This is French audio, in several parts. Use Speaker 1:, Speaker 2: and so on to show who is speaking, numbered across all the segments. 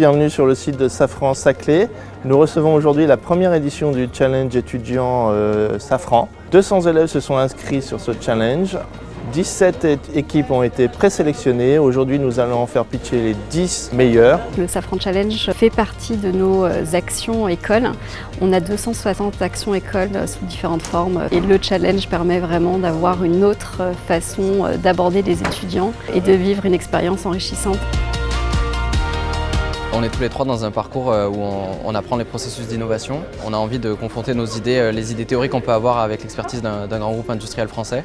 Speaker 1: bienvenue sur le site de Safran Saclay. Nous recevons aujourd'hui la première édition du challenge étudiant Safran. 200 élèves se sont inscrits sur ce challenge. 17 équipes ont été présélectionnées. Aujourd'hui, nous allons en faire pitcher les 10 meilleurs.
Speaker 2: Le Safran Challenge fait partie de nos actions écoles. On a 260 actions écoles sous différentes formes. Et le challenge permet vraiment d'avoir une autre façon d'aborder les étudiants et de vivre une expérience enrichissante.
Speaker 3: On est tous les trois dans un parcours où on apprend les processus d'innovation. On a envie de confronter nos idées, les idées théoriques qu'on peut avoir avec l'expertise d'un grand groupe industriel français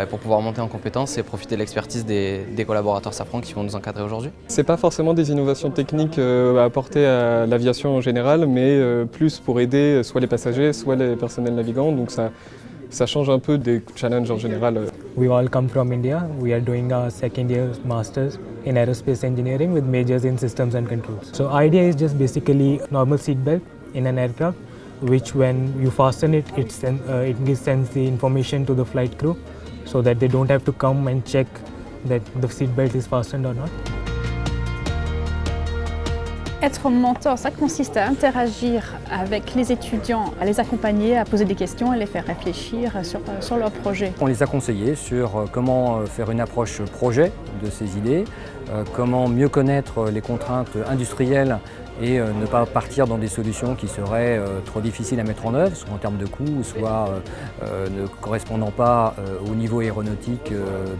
Speaker 3: pour pouvoir monter en compétences et profiter de l'expertise des collaborateurs Safran qui vont nous encadrer aujourd'hui.
Speaker 4: Ce n'est pas forcément des innovations techniques à apporter à l'aviation en général, mais plus pour aider soit les passagers, soit les personnels navigants. Donc ça change un peu des challenges en général.
Speaker 5: We all come from India. We are doing our second year masters in aerospace engineering with majors in systems and controls. So idea is just basically normal seat belt in an aircraft, which when you fasten it, it sends the information to the flight crew so that they don't have to come and check that the seat belt is fastened or not.
Speaker 6: Être mentor, ça consiste à interagir avec les étudiants, à les accompagner, à poser des questions et les faire réfléchir sur leur projet.
Speaker 7: On les a conseillés sur comment faire une approche projet de ces idées, comment mieux connaître les contraintes industrielles et ne pas partir dans des solutions qui seraient trop difficiles à mettre en œuvre, soit en termes de coûts, soit ne correspondant pas au niveau aéronautique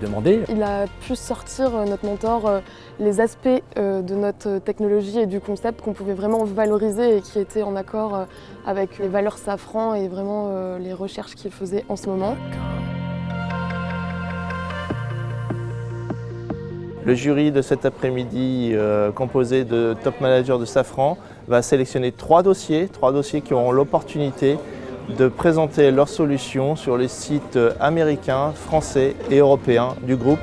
Speaker 7: demandé.
Speaker 8: Il a pu sortir, notre mentor, les aspects de notre technologie et du concept qu'on pouvait vraiment valoriser et qui étaient en accord avec les valeurs Safran et vraiment les recherches qu'il faisait en ce moment.
Speaker 1: Le jury de cet après-midi, composé de top managers de Safran, va sélectionner 3 dossiers qui auront l'opportunité de présenter leurs solutions sur les sites américains, français et européens du groupe.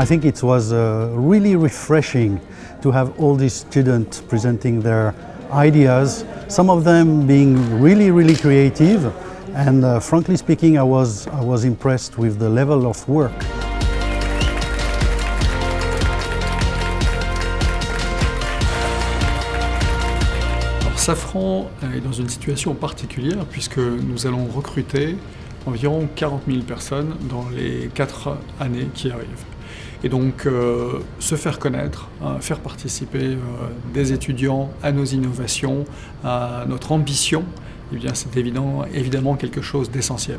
Speaker 9: I think it was really refreshing to have all these students presenting their ideas, some of them being really creative. And frankly speaking, I was impressed with the level of work.
Speaker 10: Alors, Safran est dans une situation particulière puisque nous allons recruter environ 40 000 personnes dans les 4 années qui arrivent. Et donc se faire connaître, faire participer des étudiants à nos innovations, à notre ambition, eh bien, c'est évidemment quelque chose d'essentiel.